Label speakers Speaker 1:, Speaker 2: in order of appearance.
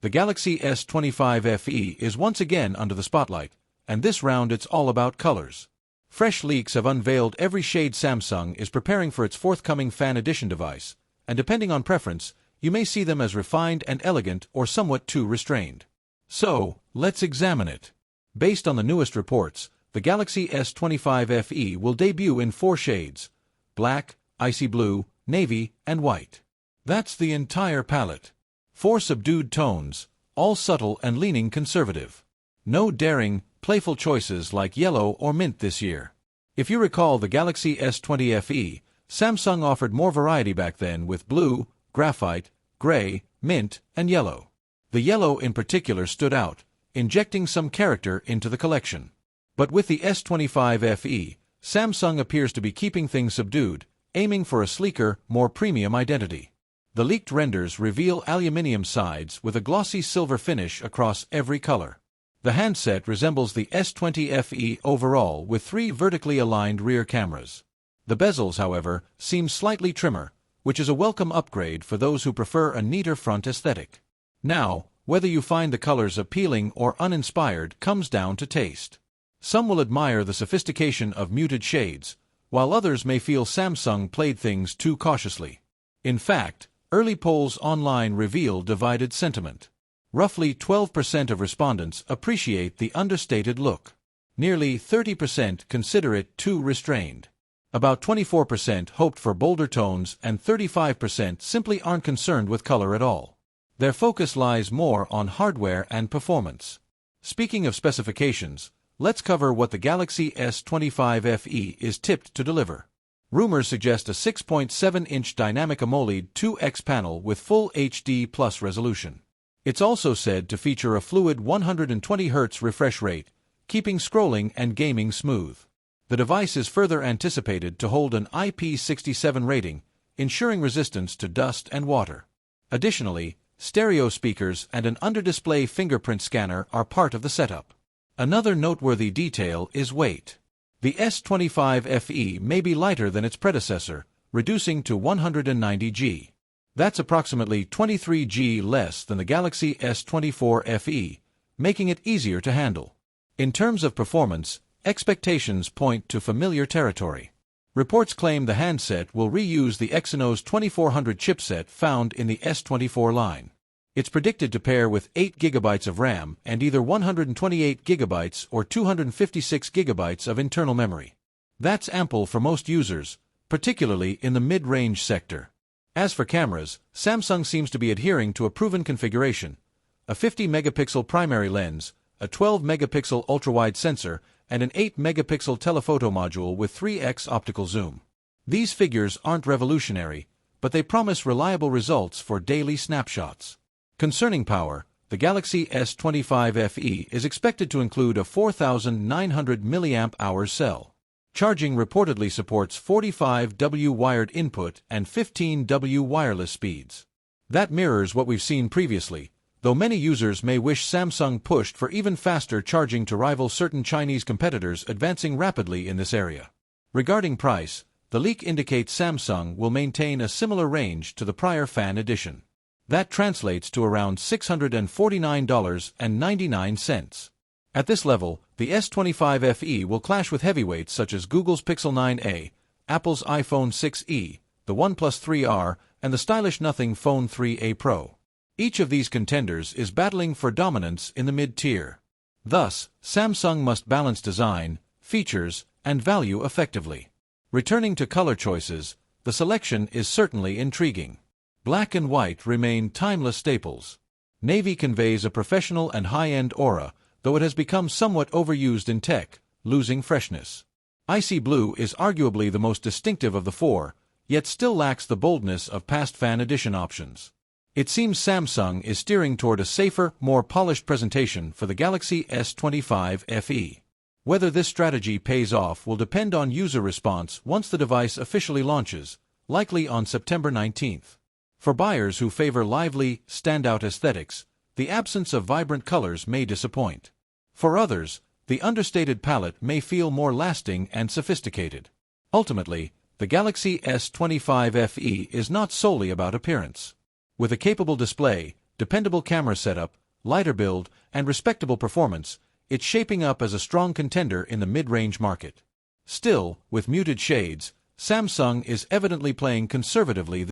Speaker 1: The Galaxy S25 FE is once again under the spotlight, and this round it's all about colors. Fresh leaks have unveiled every shade Samsung is preparing for its forthcoming Fan Edition device, and depending on preference, you may see them as refined and elegant or somewhat too restrained. So, let's examine it. Based on the newest reports, the Galaxy S25 FE will debut in 4 shades: black, icy blue, navy, and white. That's the entire palette. 4 subdued tones, all subtle and leaning conservative. No daring, playful choices like yellow or mint this year. If you recall the Galaxy S20 FE, Samsung offered more variety back then with blue, graphite, gray, mint, and yellow. The yellow in particular stood out, injecting some character into the collection. But with the S25 FE, Samsung appears to be keeping things subdued, aiming for a sleeker, more premium identity. The leaked renders reveal aluminium sides with a glossy silver finish across every color. The handset resembles the S20 FE overall with 3 vertically aligned rear cameras. The bezels, however, seem slightly trimmer, which is a welcome upgrade for those who prefer a neater front aesthetic. Now, whether you find the colors appealing or uninspired comes down to taste. Some will admire the sophistication of muted shades, while others may feel Samsung played things too cautiously. In fact, early polls online reveal divided sentiment. Roughly 12% of respondents appreciate the understated look. Nearly 30% consider it too restrained. About 24% hoped for bolder tones, and 35% simply aren't concerned with color at all. Their focus lies more on hardware and performance. Speaking of specifications, let's cover what the Galaxy S25 FE is tipped to deliver. Rumors suggest a 6.7-inch dynamic AMOLED 2X panel with full HD+ resolution. It's also said to feature a fluid 120 Hz refresh rate, keeping scrolling and gaming smooth. The device is further anticipated to hold an IP67 rating, ensuring resistance to dust and water. Additionally, stereo speakers and an under-display fingerprint scanner are part of the setup. Another noteworthy detail is weight. The S25 FE may be lighter than its predecessor, reducing to 190 g. That's approximately 23 g less than the Galaxy S24 FE, making it easier to handle. In terms of performance, expectations point to familiar territory. Reports claim the handset will reuse the Exynos 2400 chipset found in the S24 line. It's predicted to pair with 8 GB of RAM and either 128 GB or 256 GB of internal memory. That's ample for most users, particularly in the mid-range sector. As for cameras, Samsung seems to be adhering to a proven configuration: a 50-megapixel primary lens, a 12-megapixel ultra-wide sensor, and an 8-megapixel telephoto module with 3x optical zoom. These figures aren't revolutionary, but they promise reliable results for daily snapshots. Concerning power, the Galaxy S25 FE is expected to include a 4,900 mAh cell. Charging reportedly supports 45W wired input and 15W wireless speeds. That mirrors what we've seen previously, though many users may wish Samsung pushed for even faster charging to rival certain Chinese competitors advancing rapidly in this area. Regarding price, the leak indicates Samsung will maintain a similar range to the prior Fan Edition. That translates to around $649.99. At this level, the S25 FE will clash with heavyweights such as Google's Pixel 9a, Apple's iPhone 6e, the OnePlus 3R, and the stylish nothing Phone 3a Pro. Each of these contenders is battling for dominance in the mid-tier. Thus, Samsung must balance design, features, and value effectively. Returning to color choices, the selection is certainly intriguing. Black and white remain timeless staples. Navy conveys a professional and high-end aura, though it has become somewhat overused in tech, losing freshness. Icy blue is arguably the most distinctive of the 4, yet still lacks the boldness of past Fan Edition options. It seems Samsung is steering toward a safer, more polished presentation for the Galaxy S25 FE. Whether this strategy pays off will depend on user response once the device officially launches, likely on September 19th. For buyers who favor lively, standout aesthetics, the absence of vibrant colors may disappoint. For others, the understated palette may feel more lasting and sophisticated. Ultimately, the Galaxy S25 FE is not solely about appearance. With a capable display, dependable camera setup, lighter build, and respectable performance, it's shaping up as a strong contender in the mid-range market. Still, with muted shades, Samsung is evidently playing conservatively.